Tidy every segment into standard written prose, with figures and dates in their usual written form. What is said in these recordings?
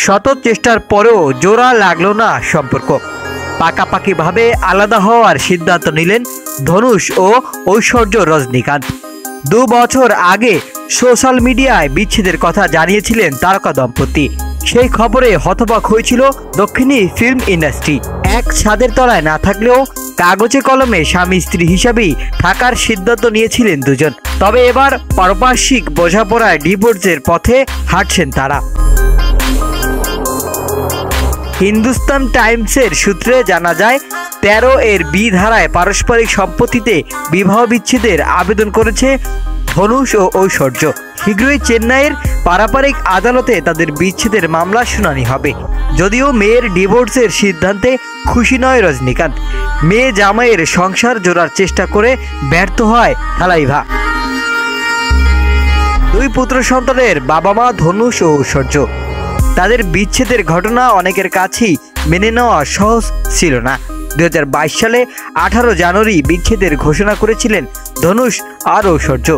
শত চেষ্টার পরেও জোড়া লাগলো না সম্পর্ক। পাকাপাকিভাবে আলাদা হওয়ার সিদ্ধান্ত নিলেন ধনুষ ও ঐশ্বর্য রজনীকান্ত। 2 বছর আগে সোশ্যাল মিডিয়ায় বিচ্ছেদের কথা জানিয়েছিলেন তারকা দম্পতি। সেই খবরে হতবাক হয়েছিল দক্ষিণী ফিল্ম ইন্ডাস্ট্রি। এক ছাদের তলায় না থাকলেও কাগজে কলমে স্বামী স্ত্রী হিসাবেই থাকার সিদ্ধান্ত নিয়েছিলেন দুজন। তবে এবার পারপার্শ্বিক বোঝাপড়ায় ডিভোর্সের পথে হাঁটছেন তারা। হিন্দুস্তান টাইমসের সূত্রে জানা যায় 13 এর বি ধারায় পারস্পরিক সম্পত্তিতে বিবাহ বিচ্ছেদের আবেদন করেছে ধনুষ ও ঐশ্বর্য। শীঘ্রই চেন্নাইয়ের পারাপারিক আদালতে তাদের বিচ্ছেদের মামলা শুনানি হবে। যদিও মেয়ের ডিভোর্সের সিদ্ধান্তে খুশি নয় রজনীকান্ত। মেয়ে জামাইয়ের সংসার জোড়ার চেষ্টা করে ব্যর্থ হয় থালাইভা। 2 পুত্র সন্তানের বাবা মা ধনুষ ও ঐশ্বর্য। তাদের বিচ্ছেদের ঘটনা অনেকের কাছেই মেনে নেওয়া সহজ ছিল না। 2022 সালে 18 জানুয়ারি বিচ্ছেদের ঘোষণা করেছিলেন ধনুষ আর ঐশ্বর্য।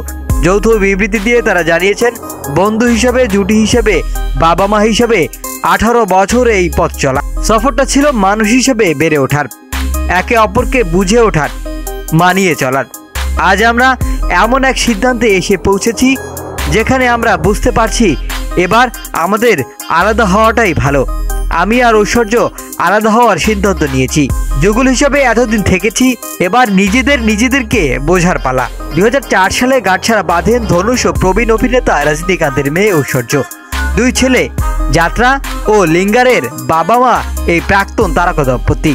যৌথ বিবৃতি দিয়ে তারা জানিয়েছেন, বন্ধু হিসাবে, জুটি হিসাবে, বাবা মা হিসাবে 18 বছর এই পথ চলা। সফরটা ছিল মানুষ হিসেবে বেড়ে ওঠার, একে অপরকে বুঝে ওঠার, মানিয়ে চলার। আজ আমরা এমন এক সিদ্ধান্তে এসে পৌঁছেছি যেখানে আমরা বুঝতে পারছি এবার আমাদের আলাদা হওয়াটাই ভালো। আমি আর ঐশ্বর্য আলাদা হওয়ার সিদ্ধান্ত নিয়েছি। যুগল হিসাবে এতদিন থেকেছি, এবার নিজেদেরকে বোঝার পালা। 2004 সালে গাঁটছড়া বাঁধেন ধনুষ ও প্রবীণ অভিনেতা রজনীকান্তের মেয়ে ঐশ্বর্য। 2 ছেলে, যাত্রা ও লিঙ্গারের বাবা মা এই প্রাক্তন তারকা দম্পতি।